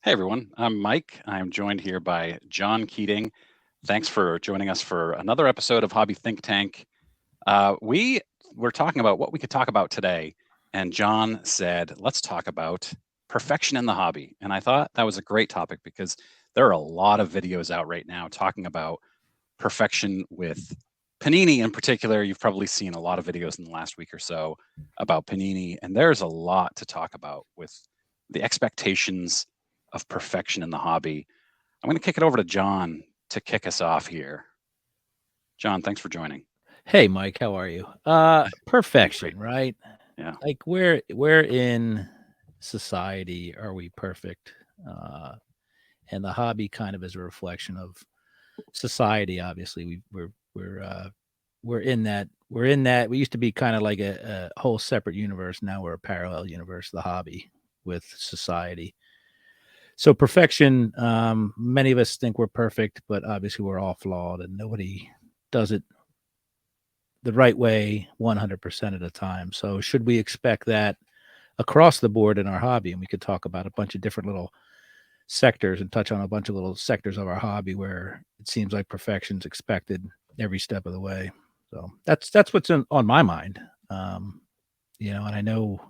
Hey everyone, I'm Mike. I'm joined here by John Keating. Thanks for joining us for another episode of Hobby Think Tank. We were talking about what we could talk about today, and John said, let's talk about perfection in the hobby. And I thought that was a great topic because there are a lot of videos out right now talking about perfection with Panini in particular. You've probably seen a lot of videos in the last week or so about Panini, and there's a lot to talk about with the expectations of perfection in the hobby. I'm going to kick it over to John to kick us off here. John, thanks for joining. Hey, Mike, how are you? I'm great. Perfection, right? Yeah. Like where in society are we perfect? And the hobby kind of is a reflection of society. Obviously, we're in that we used to be kind of like a whole separate universe. Now we're a parallel universe, the hobby with society. So perfection, many of us think we're perfect, but obviously we're all flawed, and nobody does it the right way 100% of the time. So should we expect that across the board in our hobby? And we could talk about a bunch of different little sectors and touch on a bunch of little sectors of our hobby where it seems like perfection's expected every step of the way. So that's what's on my mind. And I know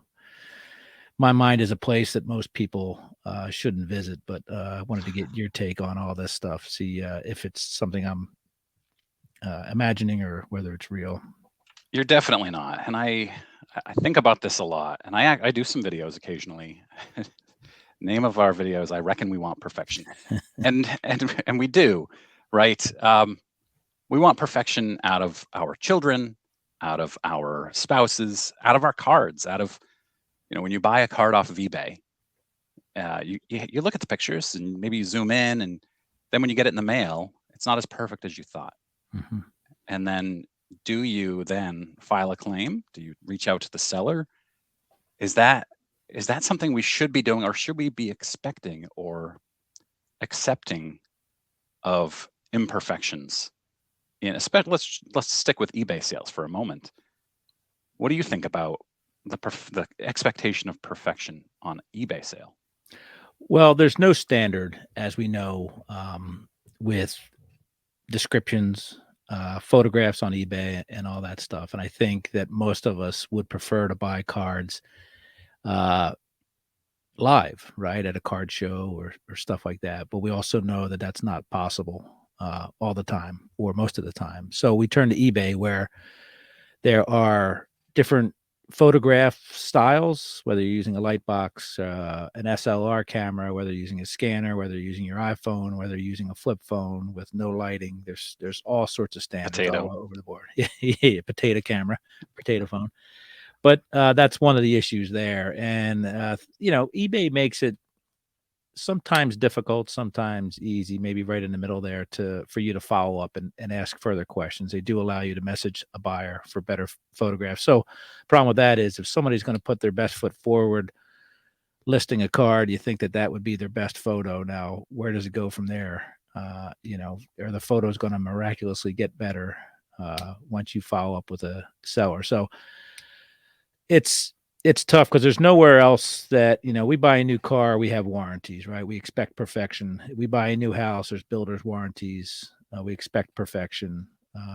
my mind is a place that most people shouldn't visit, but I wanted to get your take on all this stuff, see if it's something I'm imagining or whether it's real. You're definitely not. And I think about this a lot, and I do some videos occasionally. Name of our videos, I reckon we want perfection. And we do, right? We want perfection out of our children, out of our spouses, out of our cards, out of, when you buy a card off of eBay, you look at the pictures and maybe you zoom in, and then when you get it in the mail, it's not as perfect as you thought. Mm-hmm. And then do you then file a claim? Do you reach out to the seller? Is that something we should be doing, or should we be expecting or accepting of imperfections? In especially, let's stick with eBay sales for a moment. What do you think about the expectation of perfection on eBay sale? Well, there's no standard, as we know, with descriptions, photographs on eBay, and all that stuff. And I think that most of us would prefer to buy cards uh, live, right, at a card show or stuff like that. But we also know that that's not possible all the time or most of the time. So we turn to eBay, where there are different photograph styles, whether you're using a light box, an SLR camera, whether you're using a scanner, whether you're using your iPhone, whether you're using a flip phone with no lighting. There's all sorts of standards all Potato. over the board. Yeah, potato camera, potato phone. But that's one of the issues there. And eBay makes it sometimes difficult, sometimes easy, maybe right in the middle there for you to follow up and ask further questions. They do allow you to message a buyer for better photographs. So problem with that is if somebody's going to put their best foot forward listing a card, you think that would be their best photo. Now, where does it go from there? Are the photos going to miraculously get better once you follow up with a seller? So it's tough because there's nowhere else that, we buy a new car, we have warranties, right? We expect perfection. We buy a new house, there's builder's warranties. We expect perfection.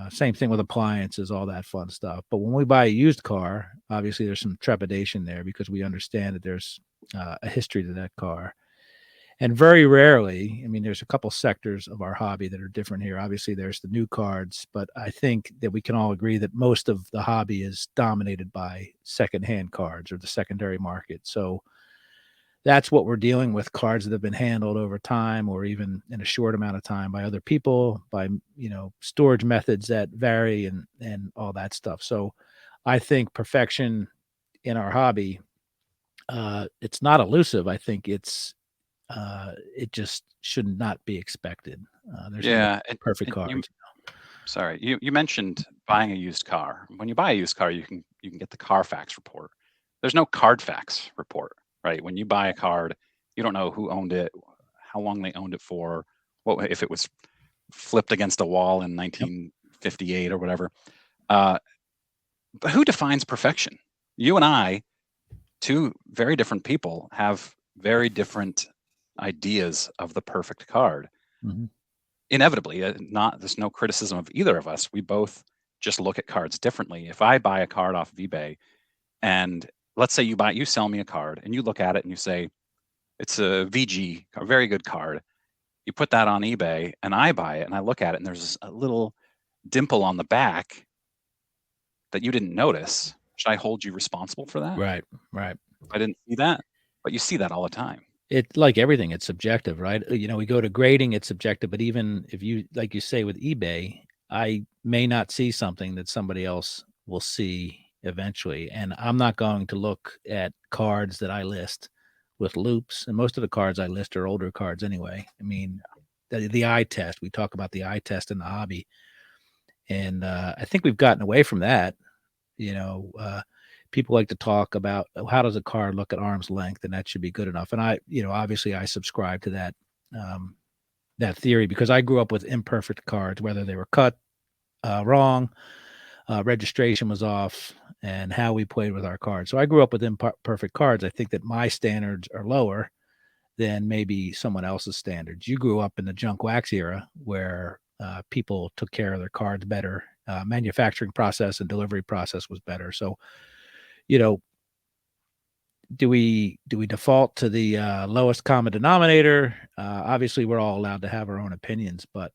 Same thing with appliances, all that fun stuff. But when we buy a used car, obviously there's some trepidation there because we understand that there's a history to that car. And very rarely, I mean, there's a couple sectors of our hobby that are different here. Obviously, there's the new cards, but I think that we can all agree that most of the hobby is dominated by secondhand cards or the secondary market. So that's what we're dealing with, cards that have been handled over time or even in a short amount of time by other people, by, storage methods that vary and all that stuff. So I think perfection in our hobby, it's not elusive. I think it just should not be expected. There's no Yeah, perfect and you cards. sorry, you mentioned buying a used car. When you buy a used car, you can get the Carfax report. There's no Cardfax report, right? When you buy a card, you don't know who owned it, how long they owned it for, what if it was flipped against a wall in Yep. 1958 or whatever. Uh, but who defines perfection? You and I, two very different people, have very different ideas of the perfect card. Mm-hmm. Inevitably, there's no criticism of either of us. We both just look at cards differently. If I buy a card off of eBay, and let's say you sell me a card, and you look at it and you say it's a VG, a very good card. You put that on eBay, and I buy it, and I look at it, and there's a little dimple on the back that you didn't notice. Should I hold you responsible for that? Right, right. I didn't see that, but you see that all the time. It like everything, it's subjective, right? We go to grading, it's subjective, but even if you, like you say with eBay, I may not see something that somebody else will see eventually. And I'm not going to look at cards that I list with loops. And most of the cards I list are older cards anyway. I mean, the eye test, we talk about the eye test in the hobby. And I think we've gotten away from that. People like to talk about how does a card look at arm's length, and that should be good enough. And obviously I subscribe to that theory because I grew up with imperfect cards, whether they were cut wrong, registration was off, and how we played with our cards. So I grew up with imperfect cards. I think that my standards are lower than maybe someone else's standards. You grew up in the junk wax era where people took care of their cards better. Manufacturing process and delivery process was better. So, do we default to the lowest common denominator? Obviously, we're all allowed to have our own opinions, but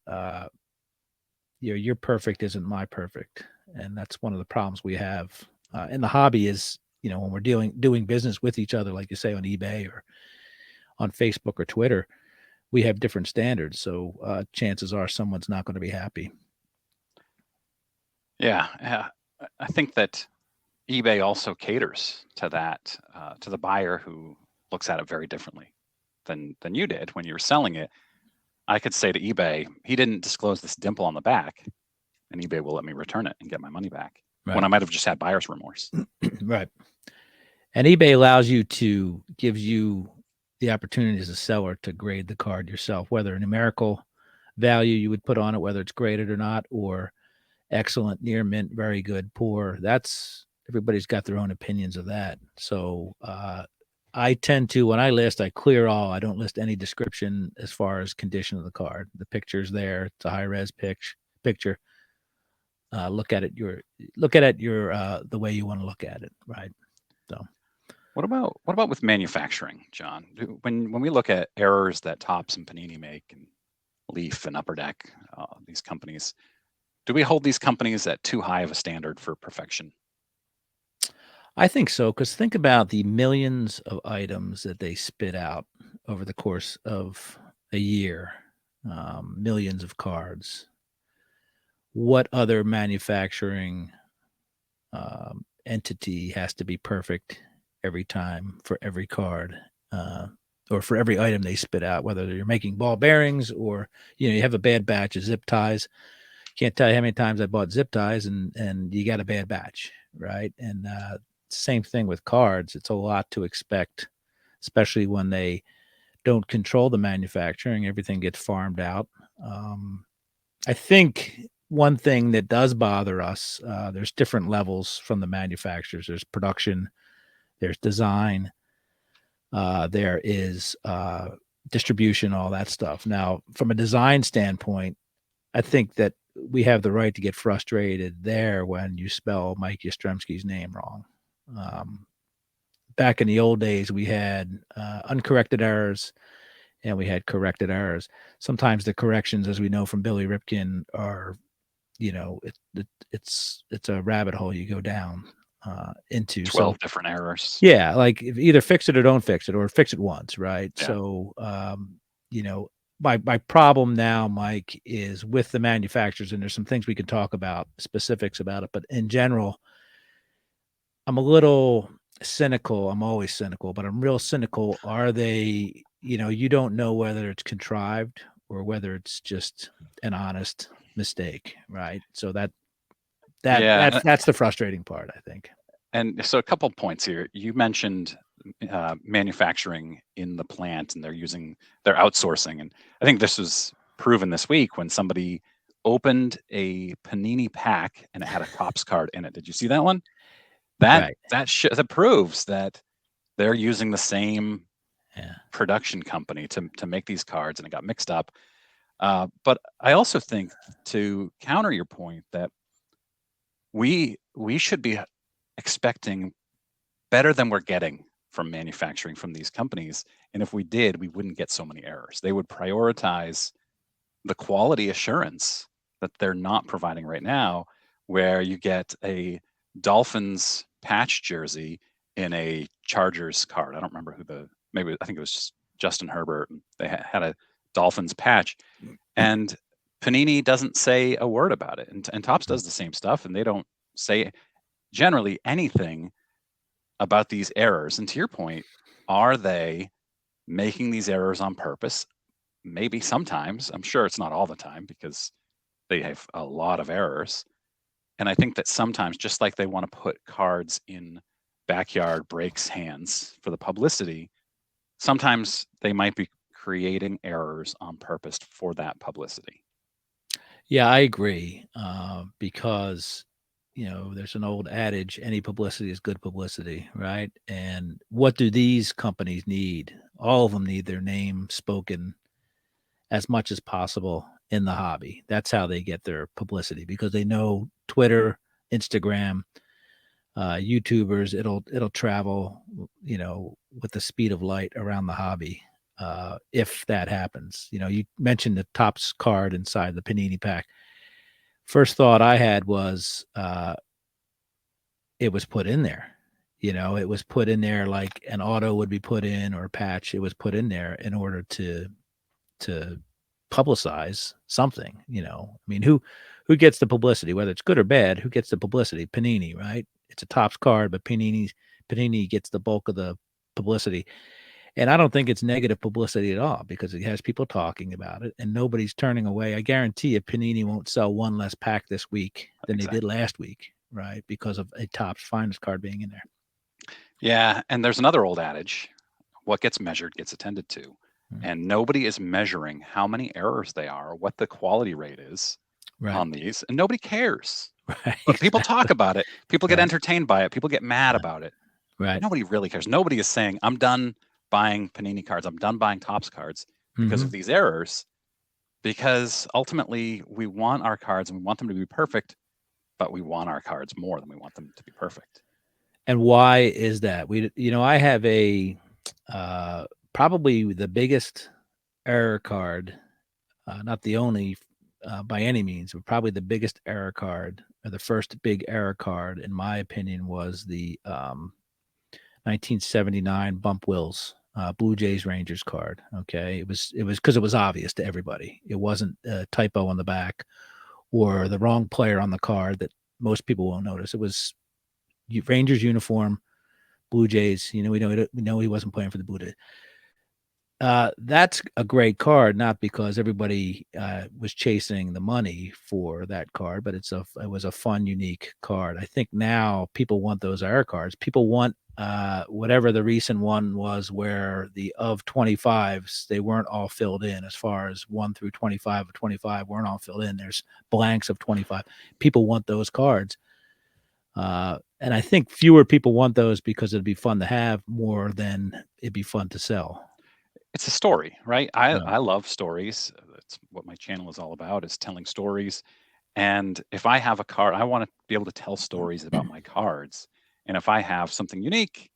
your perfect isn't my perfect, and that's one of the problems we have in the hobby. Is when we're doing business with each other, like you say on eBay or on Facebook or Twitter, we have different standards. So chances are someone's not going to be happy. Yeah, I think that eBay also caters to that, to the buyer who looks at it very differently than you did when you were selling it. I could say to eBay, he didn't disclose this dimple on the back, and eBay will let me return it and get my money back Right. when I might have just had buyer's remorse. Right. And eBay gives you the opportunity as a seller to grade the card yourself, whether a numerical value you would put on it, whether it's graded or not, or excellent, near mint, very good, poor. Everybody's got their own opinions of that. So I tend to, when I list, I clear all. I don't list any description as far as condition of the card. The picture's there. It's a high res picture. Look at it the way you want to look at it, right? So what about with manufacturing, John? When we look at errors that Topps and Panini make, and Leaf and Upper Deck, these companies, do we hold these companies at too high of a standard for perfection? I think so, because think about the millions of items that they spit out over the course of a year, millions of cards. What other manufacturing entity has to be perfect every time for every card, or for every item they spit out, whether you're making ball bearings or you have a bad batch of zip ties. Can't tell you how many times I bought zip ties and you got a bad batch, right? And same thing with cards. It's a lot to expect, especially when they don't control the manufacturing. Everything gets farmed out. I think one thing that does bother us, there's different levels from the manufacturers. There's production, there's design, there is distribution, all that stuff. Now, from a design standpoint, I think that we have the right to get frustrated there when you spell Mike Yastrzemski's name wrong. Back in the old days, we had uncorrected errors and we had corrected errors. Sometimes the corrections, as we know from Billy Ripken, are, it's a rabbit hole you go down into 12 different errors. Yeah, like either fix it or don't fix it, or fix it once, right? Yeah. So, my problem now, Mike, is with the manufacturers, and there's some things we can talk about, specifics about it, but in general, I'm a little cynical. I'm always cynical, but I'm real cynical. Are they, you don't know whether it's contrived or whether it's just an honest mistake, right? So that's the frustrating part, I think. And so a couple of points here. You mentioned manufacturing in the plant, and they're outsourcing. And I think this was proven this week when somebody opened a Panini pack and it had a Topps card in it. Did you see that one? That proves that they're using the same Yeah. production company to make these cards, and it got mixed up. But I also think, to counter your point, that we should be expecting better than we're getting from manufacturing from these companies. And if we did, we wouldn't get so many errors. They would prioritize the quality assurance that they're not providing right now, where you get a Dolphins patch jersey in a Chargers card. I don't remember who maybe I think it was just Justin Herbert. And they had a Dolphins patch, and Panini doesn't say a word about it. And Topps does the same stuff, and they don't say generally anything about these errors. And to your point, are they making these errors on purpose? Maybe sometimes. I'm sure it's not all the time, because they have a lot of errors. And I think that sometimes, just like they want to put cards in backyard breaks hands for the publicity, sometimes they might be creating errors on purpose for that publicity. Yeah, I agree. Because, there's an old adage, any publicity is good publicity, right? And what do these companies need? All of them need their name spoken as much as possible in the hobby. That's how they get their publicity, because they know Twitter, Instagram, YouTubers, it'll travel, with the speed of light around the hobby. If that happens, you mentioned the Topps card inside the Panini pack. First thought I had was, it was put in there. It was put in there like an auto would be put in, or a patch. It was put in there in order to publicize something. I mean, who gets the publicity, whether it's good or bad? Who gets the publicity? Panini, right? It's a Topps card, but Panini gets the bulk of the publicity. And I don't think it's negative publicity at all, because it has people talking about it and nobody's turning away. I guarantee you Panini won't sell one less pack this week than they did last week, right? Because of a Topps Finest card being in there. Yeah, and there's another old adage: what gets measured gets attended to. And nobody is measuring how many errors they are, what the quality rate is on these, and nobody cares. Right. But people talk about it. People get Right. entertained by it. People get mad about it. Right. Nobody really cares. Nobody is saying, I'm done buying Panini cards. I'm done buying Topps cards because of these errors. Because ultimately, we want our cards and we want them to be perfect, but we want our cards more than we want them to be perfect. And why is that? I have probably the biggest error card, not the only by any means, but probably the biggest error card, or the first big error card, in my opinion, was the 1979 Bump Wills Blue Jays Rangers card. Okay, it was because it was obvious to everybody. It wasn't a typo on the back or the wrong player on the card that most people won't notice. It was Rangers uniform, Blue Jays. We know he wasn't playing for the Blue Jays. That's a great card, not because everybody was chasing the money for that card, but it was a fun, unique card. I think now people want those error cards. People want whatever the recent one was, where the of 25s, they weren't all filled in. As far as 1 through 25 of 25 weren't all filled in. There's blanks of 25. People want those cards. And I think fewer people want those because it'd be fun to have more than it'd be fun to sell. It's a story, right? I love stories. That's what my channel is all about, is telling stories. And if I have a card, I want to be able to tell stories about my cards. And if I have something unique,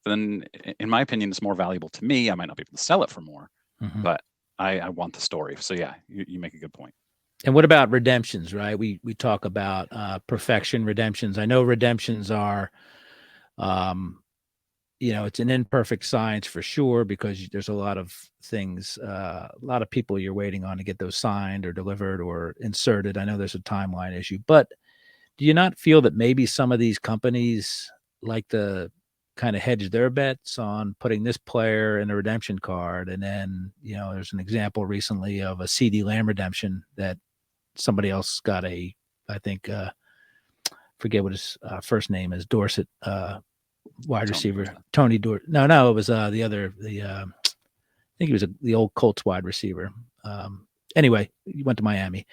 then in my opinion, it's more valuable to me. I might not be able to sell it for more, but I want the story. So yeah, you make a good point. And what about redemptions, right? We talk about perfection redemptions. I know redemptions are, it's an imperfect science for sure, because there's a lot of things, a lot of people you're waiting on to get those signed or delivered or inserted. I know there's a timeline issue, but do you not feel that maybe some of these companies like to kind of hedge their bets on putting this player in a redemption card? And then, there's an example recently of a CD Lamb redemption that somebody else got I think, forget what his first name is, Dorsett, wide receiver, Tony Dorsett. No, it was I think he was the old Colts wide receiver. Anyway, he went to Miami,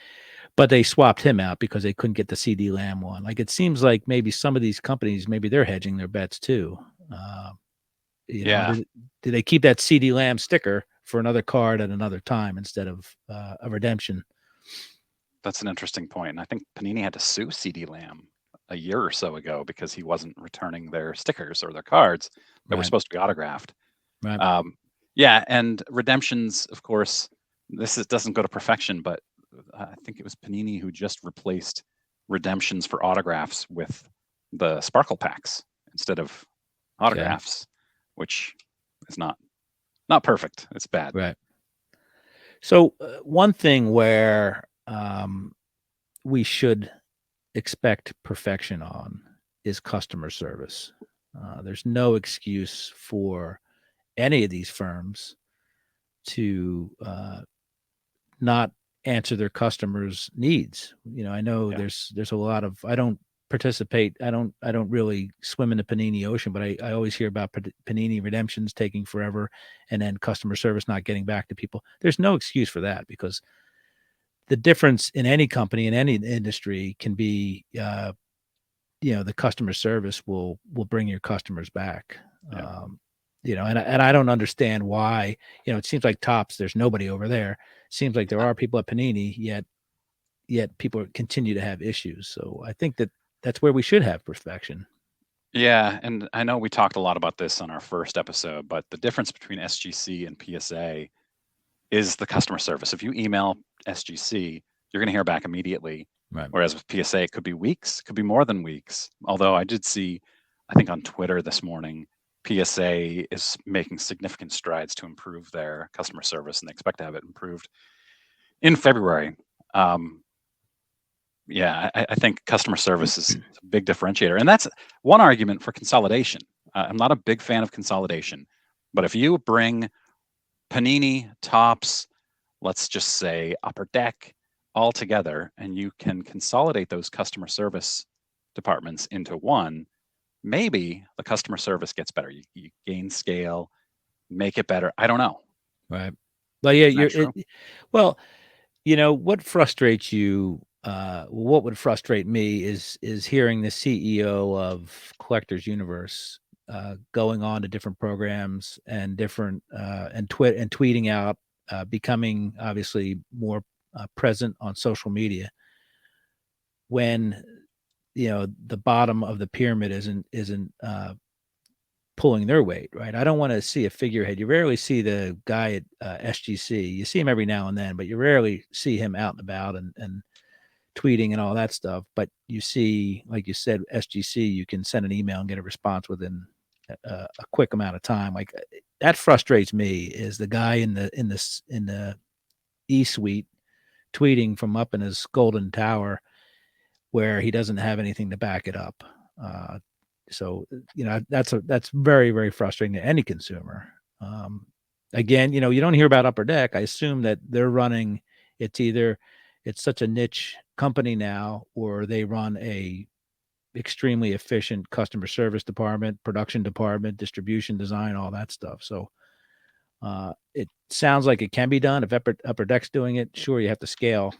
but they swapped him out because they couldn't get the CD Lamb one. Like, it seems like maybe some of these companies, maybe they're hedging their bets too. Yeah, do they keep that CD Lamb sticker for another card at another time instead of a redemption? that's an interesting point. And I think Panini had to sue CD Lamb a year or so ago because he wasn't returning their stickers or their cards that were Right. supposed to be autographed. Right. Yeah, and redemptions, of course, doesn't go to perfection, but I think it was Panini who just replaced redemptions for autographs with the sparkle packs instead of Okay. autographs, which is not perfect. It's bad. Right. So one thing where we should expect perfection on is customer service. There's no excuse for any of these firms to not answer their customers' needs. I know Yeah. there's a lot of I don't participate. I don't really swim in the Panini ocean, but I always hear about Panini redemptions taking forever, and then customer service not getting back to people. There's no excuse for that because the difference in any company in any industry can be the customer service will bring your customers back. Yeah. And I don't understand why. It seems like Tops, there's nobody over there. Seems like there are people at Panini, yet people continue to have issues. So I think that's where we should have perfection. Yeah, and I know we talked a lot about this on our first episode, but the difference between SGC and PSA is the customer service. If you email SGC, you're going to hear back immediately. Right. Whereas with PSA, it could be weeks, could be more than weeks. Although I did see, I think on Twitter this morning, PSA is making significant strides to improve their customer service, and they expect to have it improved in February. Yeah, I think customer service is a big differentiator, and that's one argument for consolidation. I'm not a big fan of consolidation, but if you bring Panini, Tops, let's just say Upper Deck, all together, and you can consolidate those customer service departments into one, maybe the customer service gets better. You gain scale, make it better. I don't know. Right. But yeah, Isn't that true? well, what frustrates you, what would frustrate me is hearing the CEO of Collectors Universe going on to different programs and different and tweeting out, becoming obviously more present on social media when the bottom of the pyramid isn't pulling their weight, right? I don't want to see a figurehead. You rarely see the guy at SGC. You see him every now and then, but you rarely see him out and about and tweeting and all that stuff. But you see, like you said, SGC, you can send an email and get a response within a quick amount of time. Like that frustrates me. Is the guy in the E-suite tweeting from up in his golden tower where he doesn't have anything to back it up. So that's very, very frustrating to any consumer. Again, you don't hear about Upper Deck. I assume that they're running. It's such a niche company now, or they run a extremely efficient customer service department, production department, distribution, design, all that stuff. So it sounds like it can be done. If Upper Deck's doing it, sure, you have to scale.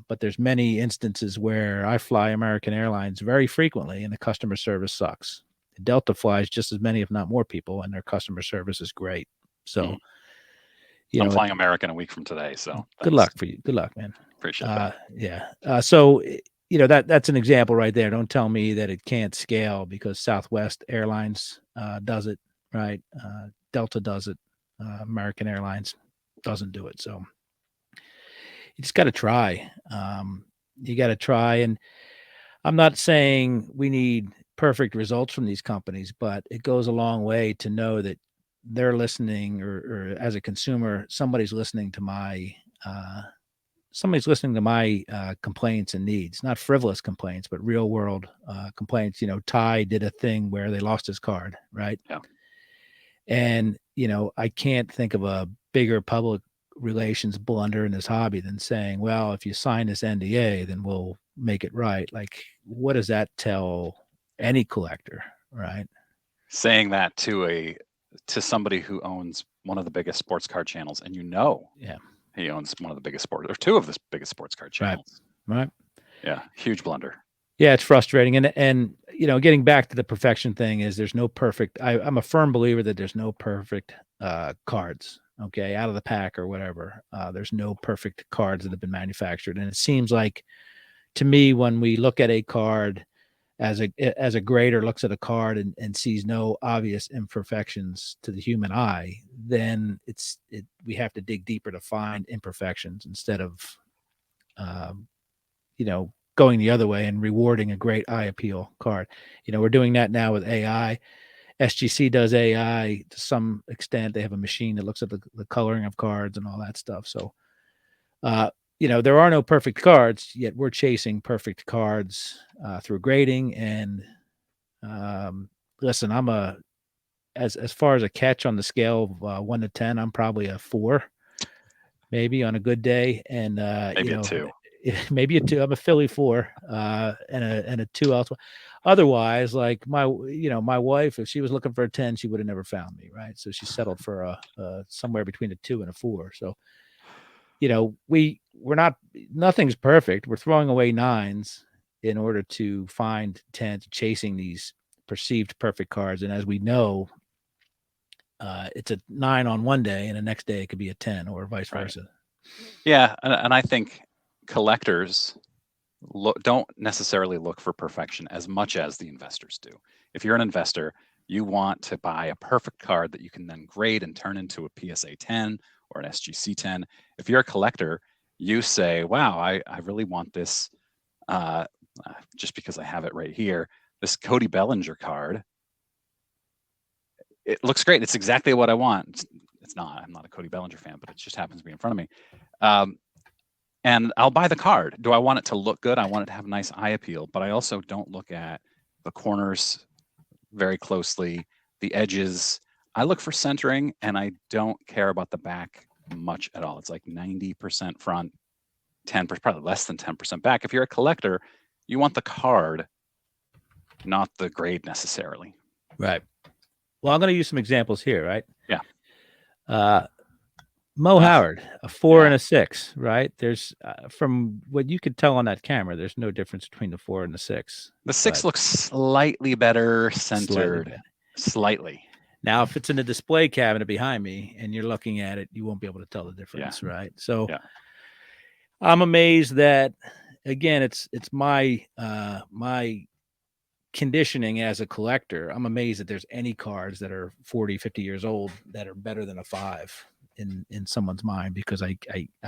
But there's many instances where I fly American Airlines very frequently and the customer service sucks. Delta flies just as many, if not more people, and their customer service is great. So, I'm flying American a week from today, so good luck for you. Good luck, man. Appreciate that. Yeah. So, that's an example right there. Don't tell me that it can't scale because Southwest Airlines does it, right? Delta does it. American Airlines doesn't do it. So you just got to try. You got to try. And I'm not saying we need perfect results from these companies, but it goes a long way to know that they're listening or as a consumer, somebody's listening to my complaints and needs, not frivolous complaints, but real world complaints. Ty did a thing where they lost his card, right? Yeah. And, I can't think of a bigger public relations blunder in this hobby than saying, well, if you sign this NDA, then we'll make it right. Like, what does that tell any collector, right? Saying that to somebody who owns one of the biggest sports card channels, and yeah, he owns one of the biggest or two of the biggest sports card channels. Right. Yeah, huge blunder. Yeah, it's frustrating. And getting back to the perfection thing is there's no perfect. I'm a firm believer that there's no perfect cards. Okay, out of the pack or whatever. There's no perfect cards that have been manufactured, and it seems like to me when we look at a card as a grader looks at a card and sees no obvious imperfections to the human eye, then we have to dig deeper to find imperfections instead of um, going the other way and rewarding a great eye appeal card. We're doing that now with AI. SGC does AI to some extent. They have a machine that looks at the coloring of cards and all that stuff. So, there are no perfect cards, yet we're chasing perfect cards through grading. And listen, as far as a catch on the scale of 1 to 10, I'm probably a 4, maybe on a good day. And Maybe a 2. maybe a 2. I'm a Philly 4 and a 2 elsewhere. Otherwise, like my wife, if she was looking for a 10, she would have never found me, right? So she settled for a somewhere between a 2 and a 4. So we're not, nothing's perfect. We're throwing away 9s in order to find 10s, chasing these perceived perfect cards. And as we know, it's a 9 on one day, and the next day it could be a 10, or vice versa. Yeah, and I think collectors don't necessarily look for perfection as much as the investors do. If you're an investor, you want to buy a perfect card that you can then grade and turn into a PSA 10 or an SGC 10. If you're a collector, you say, wow, I really want this, just because I have it right here, this Cody Bellinger card. It looks great. It's exactly what I want. It's not. I'm not a Cody Bellinger fan, but it just happens to be in front of me. And I'll buy the card. Do I want it to look good? I want it to have nice eye appeal, but I also don't look at the corners very closely, the edges. I look for centering, and I don't care about the back much at all. It's like 90% front, 10%, probably less than 10% back. If you're a collector, you want the card, not the grade necessarily. Right. Well, I'm going to use some examples here, right? Yeah. Mo Howard, a 4 and a 6, right? There's from what you could tell on that camera, there's no difference between the 4 and the 6. The 6 looks slightly better centered. Slightly. Now, if it's in a display cabinet behind me and you're looking at it, you won't be able to tell the difference, right? So I'm amazed that, again, it's my my conditioning as a collector. I'm amazed that there's any cards that are 40, 50 years old that are better than a 5 in someone's mind, because I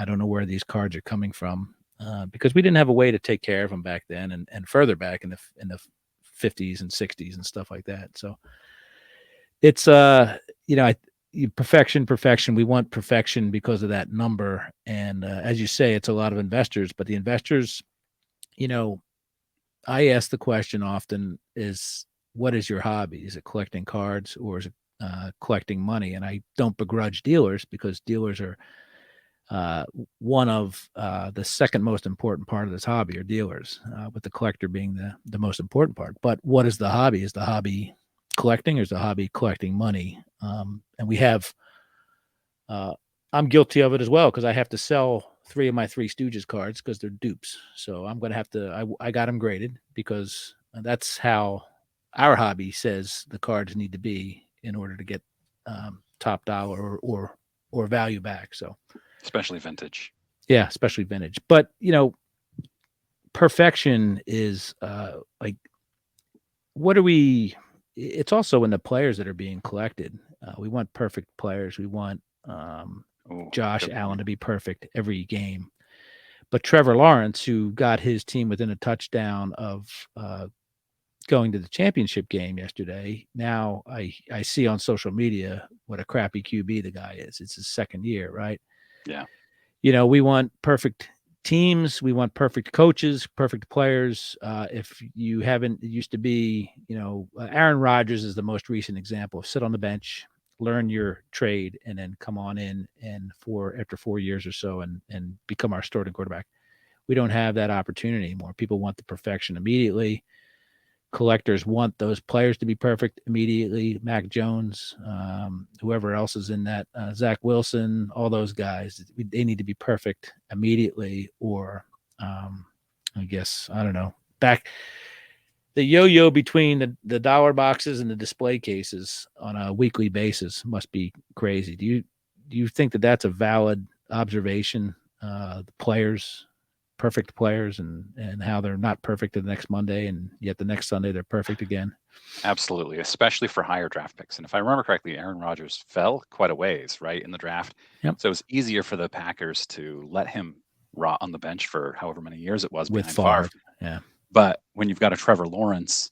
don't know where these cards are coming from, because we didn't have a way to take care of them back then, and further back in the 50s and 60s and stuff like that. So it's perfection. We want perfection because of that number. And as you say, it's a lot of investors, but the investors, I ask the question often is, what is your hobby? Is it collecting cards, or is it collecting money? And I don't begrudge dealers, because dealers are one of the second most important part of this hobby, are dealers, with the collector being the most important part. But what is the hobby? Is the hobby collecting, or is the hobby collecting money? And we have, I'm guilty of it as well, because I have to sell 3 of my Three Stooges cards because they're dupes. So I'm going to have to, I got them graded, because that's how our hobby says the cards need to be in order to get top dollar or value back. So especially vintage. Yeah, especially vintage. But, perfection is like, what are we, it's also in the players that are being collected. We want perfect players. We want Josh Allen to be perfect every game. But Trevor Lawrence, who got his team within a touchdown of going to the championship game yesterday, now I see on social media what a crappy QB the guy is. It's his second year, right? Yeah. We want perfect teams. We want perfect coaches, perfect players. If you haven't, it used to be, Aaron Rodgers is the most recent example. Sit on the bench, learn your trade, and then come on in and after 4 years or so and become our starting quarterback. We don't have that opportunity anymore. People want the perfection immediately. Collectors want those players to be perfect immediately. Mac Jones, whoever else is in that, Zach Wilson, all those guys, they need to be perfect immediately, or I guess, I don't know. the yo-yo between the dollar boxes and the display cases on a weekly basis must be crazy. Do you think that that's a valid observation? The players, perfect players, and how they're not perfect the next Monday, and yet the next Sunday they're perfect again. Absolutely, especially for higher draft picks. And if I remember correctly, Aaron Rodgers fell quite a ways, right, in the draft. Yep. So it was easier for the Packers to let him rot on the bench for however many years it was With behind Favre. Favre, yeah. But when you've got a Trevor Lawrence,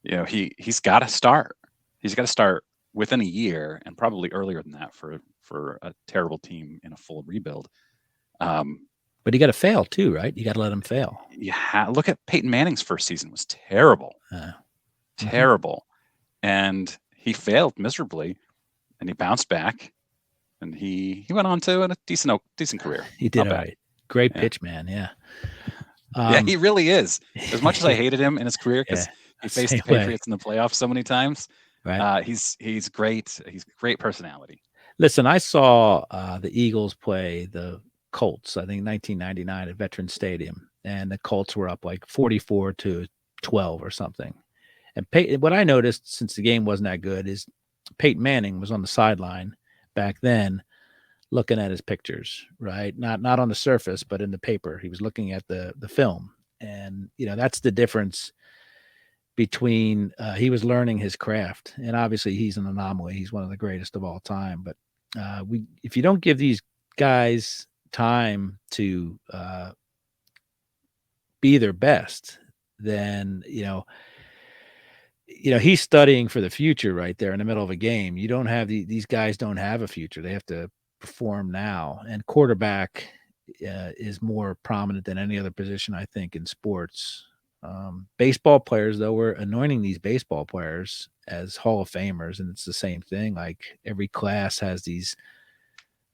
he's got to start. He's got to start within a year, and probably earlier than that for a terrible team in a full rebuild. But he got to fail too, right? You got to let him fail. Look at Peyton Manning's first season was terrible, terrible, and he failed miserably, and he bounced back, and he went on to a decent career. He did all right. Great pitch, man. Yeah. Yeah, he really is. As much as I hated him in his career because he faced the Patriots in the playoffs so many times, right? He's great. He's a great personality. Listen, I saw the Eagles play the Colts, I think 1999 at Veterans Stadium, and the Colts were up like 44-12 or something. And what I noticed, since the game wasn't that good, is Peyton Manning was on the sideline back then looking at his pictures, right? Not on the surface, but in the paper. He was looking at the film. And, that's the difference between he was learning his craft. And obviously he's an anomaly. He's one of the greatest of all time. But if you don't give these guys time to be their best, then, he's studying for the future right there in the middle of a game. You don't have these guys don't have a future. They have to perform now, and quarterback is more prominent than any other position, I think, in sports. Baseball players, though, we're anointing these baseball players as Hall of Famers, and it's the same thing. Like every class has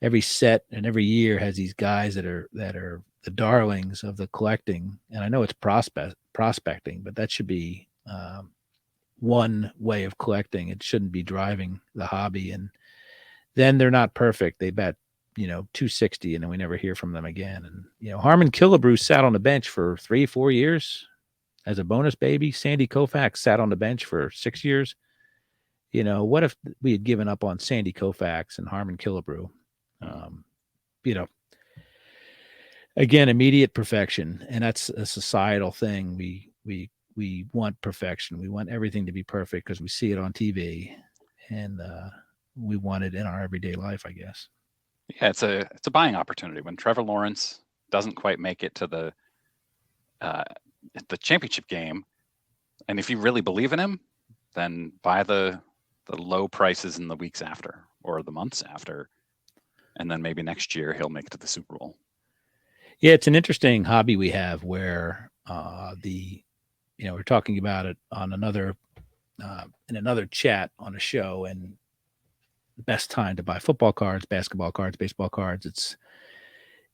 every set and every year has these guys that are the darlings of the collecting. And I know it's prospecting, but that should be one way of collecting. It shouldn't be driving the hobby. And then they're not perfect. They bet, 260, and then we never hear from them again. And, Harmon Killebrew sat on the bench for 3-4 years as a bonus baby. Sandy Koufax sat on the bench for 6 years. What if we had given up on Sandy Koufax and Harmon Killebrew? Again, immediate perfection. And that's a societal thing. We want perfection. We want everything to be perfect because we see it on TV, and we want it in our everyday life, I guess. Yeah, it's a buying opportunity. When Trevor Lawrence doesn't quite make it to the championship game, and if you really believe in him, then buy the low prices in the weeks after or the months after, and then maybe next year he'll make it to the Super Bowl. Yeah, it's an interesting hobby we have where we're talking about it on in another chat on a show, and the best time to buy football cards, basketball cards, baseball cards. It's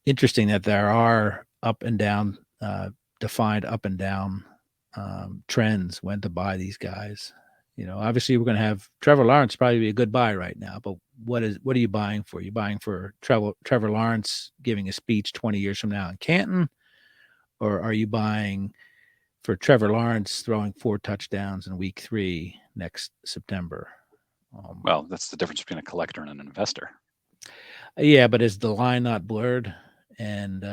interesting that there are up and down, defined up and down trends when to buy these guys. Obviously we're going to have Trevor Lawrence probably be a good buy right now, but what are you buying for? You buying for Trevor Lawrence giving a speech 20 years from now in Canton, or are you buying for Trevor Lawrence throwing 4 touchdowns in week 3 next September? Well, that's the difference between a collector and an investor. Yeah, but is the line not blurred? And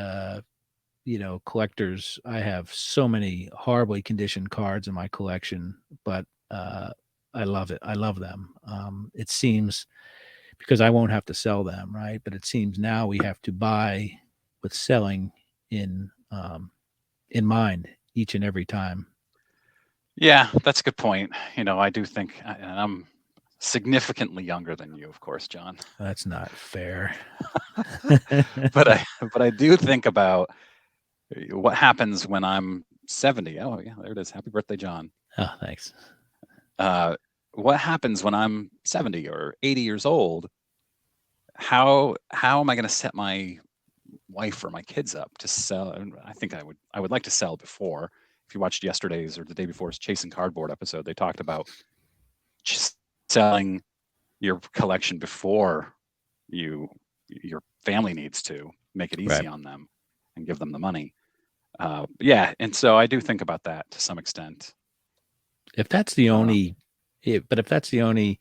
collectors, I have so many horribly conditioned cards in my collection, but I love it. I love them. It seems, because I won't have to sell them, right? But it seems now we have to buy with selling in mind each and every time. Yeah, that's a good point. I do think, and I'm significantly younger than you, of course, John. That's not fair. but I do think about what happens when I'm 70. Oh yeah, there it is. Happy birthday, John. Oh, thanks. What happens when I'm 70 or 80 years old? How am I going to set my wife or my kids up to sell? And I think I would like to sell before. If you watched yesterday's or the day before's Chasing Cardboard episode, they talked about just selling your collection before your family needs to make it easy on them and give them the money. Yeah, and so I do think about that to some extent. If that's the I don't know. only, but if that's the only,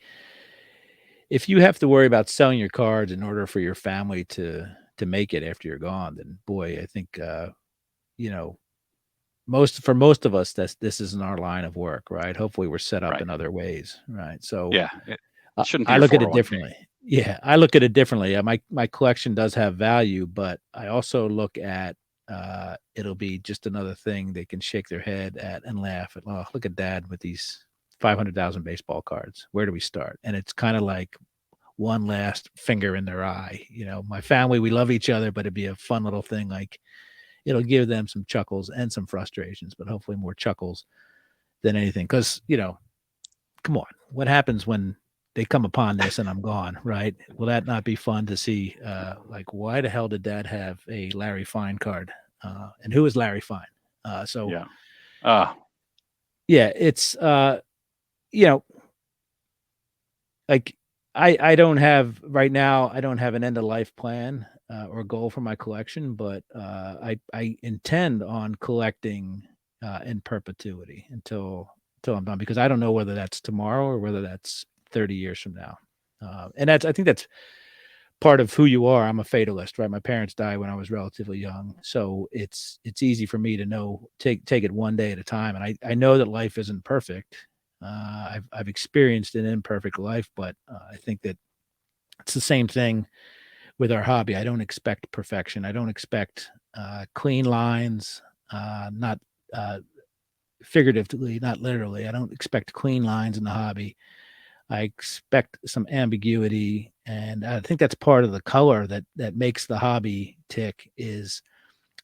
if you have to worry about selling your cards in order for your family to make it after you're gone, then boy, I think you know, most of us, this isn't our line of work, right? Hopefully, we're set up Right. in other ways, right? So Yeah. It shouldn't be I your look at it 401k. differently. Yeah, I look at it differently. My collection does have value, but I also look at it'll be just another thing they can shake their head at and laugh at. Oh, look at Dad with these 500,000 baseball cards. Where do we start? And it's kind of like one last finger in their eye. You know, my family, we love each other, but it'd be a fun little thing. Like it'll give them some chuckles and some frustrations, but hopefully more chuckles than anything. Because come on, what happens when they come upon this and I'm gone, right? Will that not be fun to see? Like, why the hell did Dad have a Larry Fine card? And who is Larry Fine? So Yeah. Uh, yeah, it's you know, like I don't have right now. I don't have an end of life plan or goal for my collection, but I intend on collecting in perpetuity until I'm done because I don't know whether that's tomorrow or whether that's 30 years from now. And I think that's part of who you are. I'm a fatalist, right? My parents died when I was relatively young, so it's easy for me to know take it one day at a time. And I know that life isn't perfect. I've experienced an imperfect life, but I think that it's the same thing with our hobby. I don't expect perfection. I don't expect clean lines, not figuratively, not literally. I don't expect clean lines in the hobby. I expect some ambiguity, and I think that's part of the color that makes the hobby tick. Is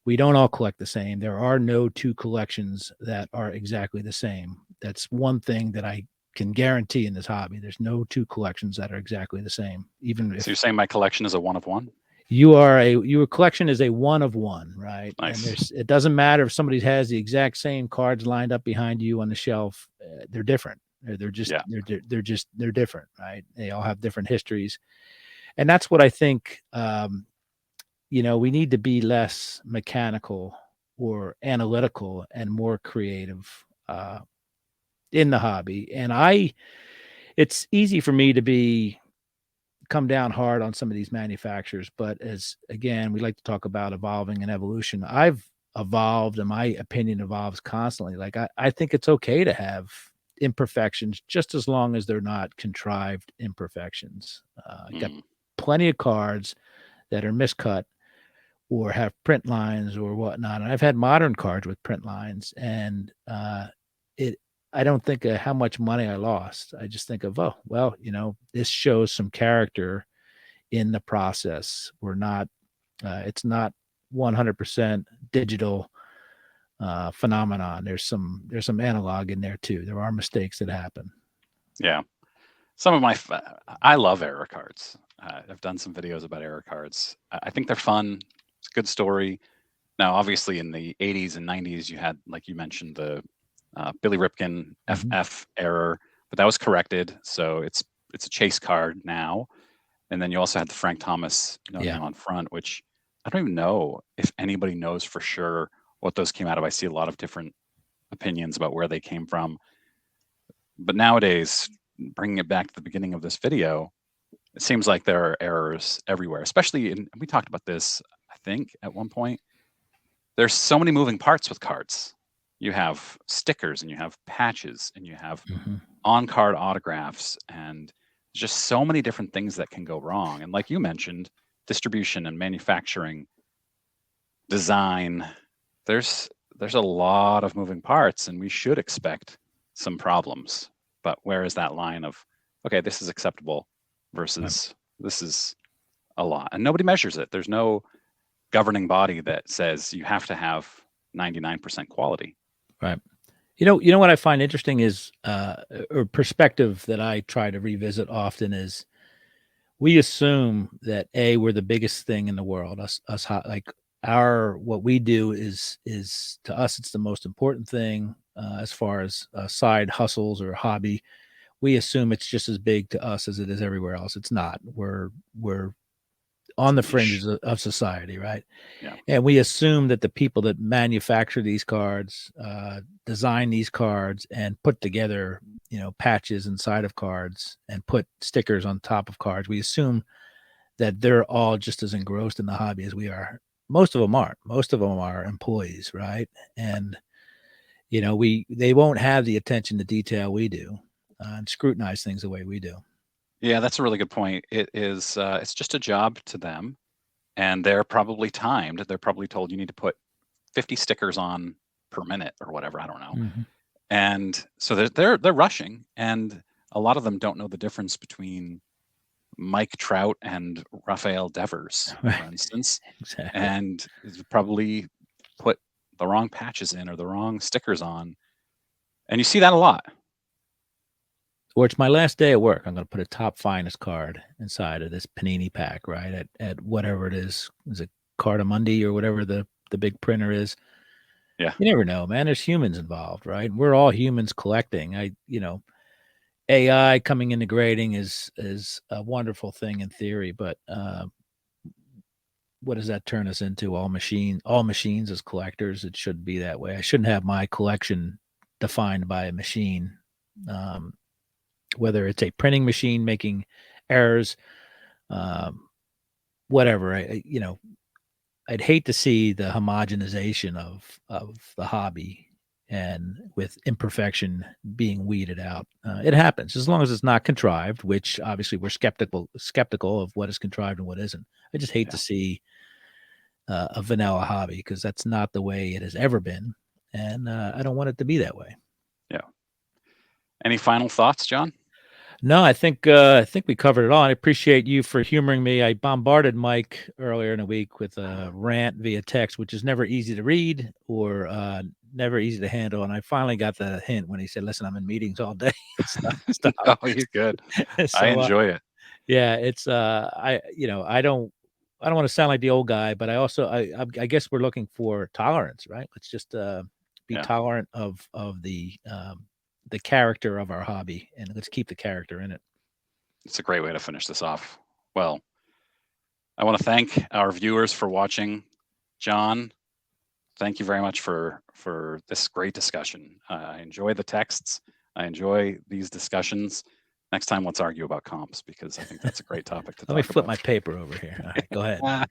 we don't all collect the same. There are no two collections that are exactly the same. That's one thing that I can guarantee in this hobby. There's no two collections that are exactly the same. Even so you're if saying my collection is a one of one? your collection is a one of one, right? And Nice. it doesn't matter if somebody has the exact same cards lined up behind you on the shelf. They're different. Yeah. They're different, right? They all have different histories, and that's what I think. We need to be less mechanical or analytical and more creative in the hobby. And it's easy for me to be come down hard on some of these manufacturers, but as again, we like to talk about evolving and evolution. I've evolved and my opinion evolves constantly. Like I think it's okay to have imperfections just as long as they're not contrived imperfections. I got Mm. plenty of cards that are miscut or have print lines or whatnot. And I've had modern cards with print lines, and it. I don't think of how much money I lost. I just think of, oh, well, this shows some character in the process. We're not. It's not 100% digital phenomenon. There's some analog in there too. There are mistakes that happen. Yeah. Some of I love error cards. I've done some videos about error cards. I think they're fun. It's a good story. Now, obviously, in the 80s and 90s, you had, like you mentioned, the Billy Ripken Mhm. FF error, but that was corrected. So it's a chase card now. And then you also had the Frank Thomas no Yeah. name on front, which I don't even know if anybody knows for sure what those came out of. I see a lot of different opinions about where they came from. But nowadays, bringing it back to the beginning of this video, it seems like there are errors everywhere, especially we talked about this, I think, at one point. There's so many moving parts with cards. You have stickers and you have patches and you have Hmm. on card autographs, and just so many different things that can go wrong. And like you mentioned, distribution and manufacturing, design, there's there's a lot of moving parts, and we should expect some problems. But where is that line of, okay, this is acceptable Right. versus this is a lot? And nobody measures it. There's no governing body that says you have to have 99% quality. Right. You know what I find interesting is or perspective that I try to revisit often is we assume that we're the biggest thing in the world. Like our what we do is to us it's the most important thing as far as side hustles or hobby. We assume it's just as big to us as it is everywhere else. It's not. We're on the niche. fringes of society, right? Yeah. And we assume that the people that manufacture these cards, design these cards, and put together, patches inside of cards and put stickers on top of cards, we assume that they're all just as engrossed in the hobby as we are. Most of them aren't. Most of them are employees, right? And they won't have the attention to detail we do, and scrutinize things the way we do. Yeah, that's a really good point. It's just a job to them, and they're probably timed. They're probably told you need to put 50 stickers on per minute or whatever. I don't know. Mm-hmm. And so they're rushing, and a lot of them don't know the difference between Mike Trout and Rafael Devers, Right. for instance, Exactly. and probably put the wrong patches in or the wrong stickers on. And you see that a lot. Or it's my last day at work. I'm going to put a top finest card inside of this Panini pack, right? At whatever it is it Cardamundi or whatever the big printer is? Yeah. You never know, man. There's humans involved, right? We're all humans collecting. AI coming into grading is a wonderful thing in theory, but what does that turn us into? All machines as collectors? It should be that way. I shouldn't have my collection defined by a machine. Whether it's a printing machine making errors, whatever. I'd hate to see the homogenization of the hobby, and with imperfection being weeded out. It happens as long as it's not contrived, which obviously we're skeptical of what is contrived and what isn't. I just hate to see a vanilla hobby, because that's not the way it has ever been, and I don't want it to be that way. Yeah. Any final thoughts, John? No, I think we covered it all. I appreciate you for humoring me. I bombarded Mike earlier in the week with a rant via text, which is never easy to read or never easy to handle. And I finally got the hint when he said, "Listen, I'm in meetings all day. Stop." Oh, you're good. I So enjoy it. yeah, it's I don't want to sound like the old guy, but I guess we're looking for tolerance, right? Let's just be tolerant of the character of our hobby, and let's keep the character in it. It's a great way to finish this off. Well, I want to thank our viewers for watching. John, thank you very much for this great discussion. I enjoy the texts. I enjoy these discussions. Next time, let's argue about comps, because I think that's a great topic to talk about. Let me flip my paper over here. All right, go ahead.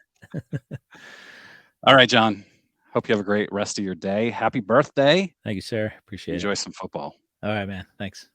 All right, John. Hope you have a great rest of your day. Happy birthday. Thank you, sir. Appreciate it. Enjoy some football. All right, man. Thanks.